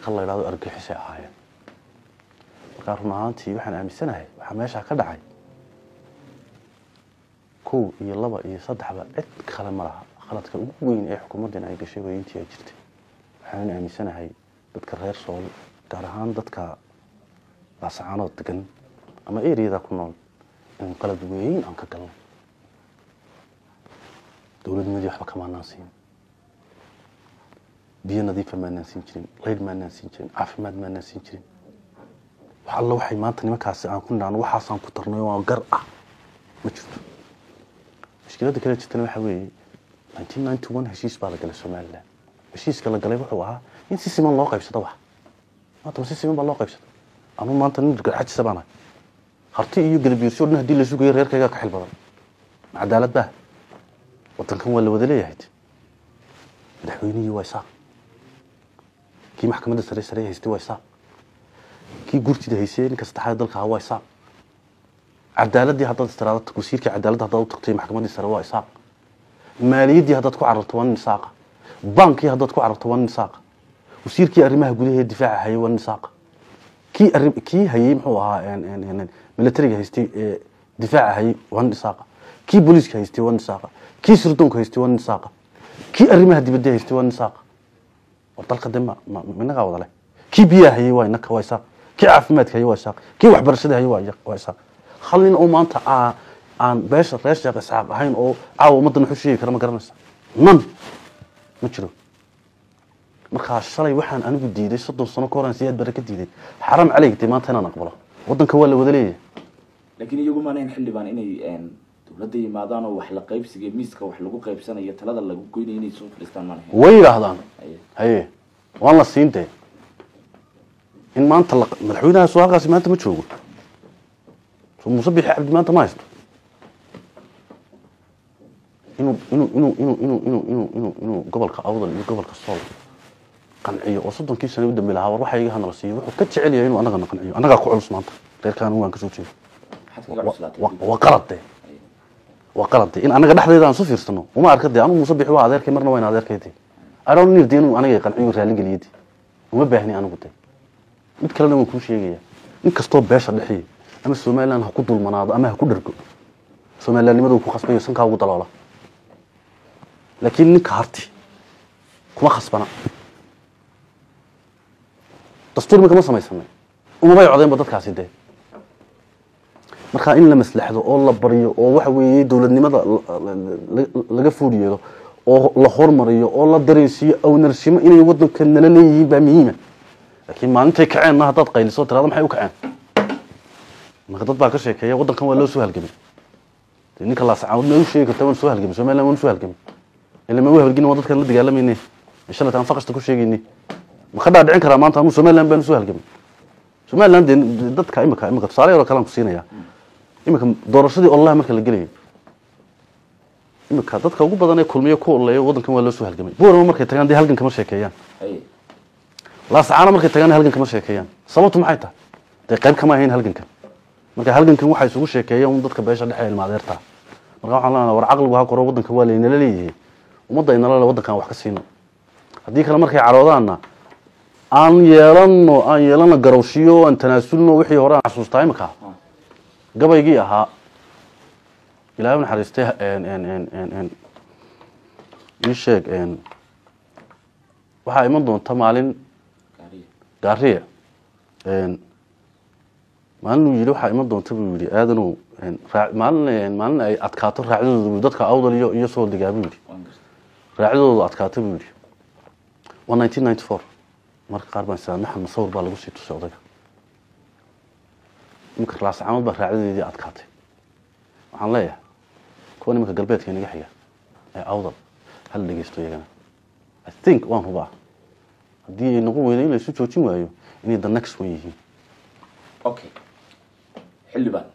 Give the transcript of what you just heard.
nimanka la yiraahdo argixisay ahaayeen marka run ahaantii waxaan aaminsanahay waxa meesha ka dhacay كو يلبا يصدحبا عد كلا ملها خلطك ugu weyn ee xukuumaddan ay gashay weyntii ay jirtay waxaan aaminsanahay dadka reer Sool gaar ahaan dadka basaanood degan ama eeriyada ku nool in qalad weyn aan ka galno dawladnimada waxba kama naasiin biyo nadiif ma naasiin jirin leyd ma naasiin jirin caafimaad ma naasiin jirin waxa alla waxay maanta nimankaas aan ku naan waxaasaan ku tarnay oo gar ah ma jirto مشكلة كده جتنا وحوي 1991 هشيش بعد قال السومال لا هشيش قال قال يبغى وها ينسي سيمان الله قيبس طبعا ما تمسي سيمان بالله قيبس أنا ما أنت نرجع حج سبعنا خرتي يقلب يرسل نهدي لسوق غير كذا كحل بدل عدالة ده وتنكم ولا ودلية هيد الحويني ويساق كي محكمة السرية هيستوى ويساق كي قرتي ده هيسين كاستحاد ذلك هو ويساق عدالتي هذا استرادة كوسيرك عدالة هذا وتقطيع محكمة السرواء ساق ماليدي هذا تكو عرضتوان نساق بانكي هذا تكو عرضتوان نساق وسيركي أرمها قوليه الدفاع هي والنساق كي هي محوها يعني ملتريك هيستي دفاع هي والنساق كي بوليسك هيستي والنساق كي سردونك هيستي والنساق كي أرمها دي بدي هيستي والنساق وطلق دم من غاوض له كي بيا هي وينك ويساق كي عفماتك هي ويساق كي وحبرشده هي ويساق خلينا أو مانتا عن باش رئيس جاك إسحاق هين أو عاو مدن حشي كرام قرنس من مجرو مرخا الشلي وحن أنا بدي دي صدق الصنو كوران زياد بركة دي حرام عليك دي مانتا أنا نقبله ودن كوال ودليه لكن يجوا ما نحل بان إني ولدي ما دانو وحلا قيب سجى ميسك وحلقوا قيب سنة يتلاد اللي جوين إني سون فلسطين ما نحل ويا هذان هي والله سينته إن ما أنت ملحونا سواق قاسم ما أنت متشوق مصبح عبد ما أنت ما يصير إنه قبل كأفضل قبل كالصوت قنعية وصدق كيس سنة يبدأ بلها وروح يجيها نرسيه وكتش عليه إنه أنا قنعية أنا قاعد على مانتا غير كان هو كسوت شيء وقرضتي إن أنا قاعد أحد إذا صفر سنة وما أركض أنا مصبح واحد غير كمرنا وين هذا كيتي أنا نير دينه أنا قنعية رالي قليدي وما بهني أنا قلت نتكلم من كل شيء إن كستوب باشر لحيه أما السومال أنا هكون دول مناض أما هكون درجو السومال اللي مدو كخصبي سنكا وطلالة لكن نكهرتي كم خصبنا دستور مك ما سمي وما بيع عظيم بدك عسيده marka in la maslaxdo oo la bariyo oo wax weeye dawladnimada laga fuuriyo oo la hormariyo oo la dareensiyo ownership inay wadanka nala leeyihiin baa muhiim laakiin maanta kaceen hadad qayliso tirada maxay u kaceen marka dad baa ka sheekeeya wadankan waa loo soo halgamay ninka la saacad ma u sheegi kartaa waan soo halgamay Soomaaliland waan soo halgamay ilaa ma halgin wadadkan la dagaalamayna insha Allah taan faqasta ku sheegayni ma ka dhaadhicin karaa maanta anu Soomaaliland baan soo halgamay Soomaaliland dadka imika tusaale yar kala ku siinaya imika doorashadii Allah marka la galay imika dadka ugu badan ee kulmiye ku oleeyo wadankan waa loo soo halgamay boorama markay tagaan halgan kama sheekeeyaan la saacana markay tagaan halgan kama sheekeeyaan sababtu maxay tahay day qayb kama ahayn halganka marka halgankan waxa isugu sheekeeyeen dadka beesha dhexe ilmaadeerta marka waxaan leenahay war aqal waa qoro wadanka waa leeyna leeyahay umada inala wadankan wax ka siino hadii kale markay caroodaana aan yeelano garowshiyo aan tanaasulno wixii hore aan xasuustay imika gabaygii ahaa ilaahay naxariistay sheeg waxa iman doonta maalin gaariya maalin yiri waxa iman doonta buu yiri aadanu maalin ay adkaato raacdoodu dadka awdal iyo soo digaabu yiri raacdoodu adkaato buu yiri 1994 marka qaar baan saamaxan masawir baa lagu sii tusooday imka raas caamad baa raacdadeedii adkaatay waxaan leeyahay kuwa nimanka galbeedka inaga xiga ee awdal hal dhageysto iyagana I think waan hubaa haddii ay noqon weydo in la isu joojin waayo inay the next one yihiin okay xildhibaan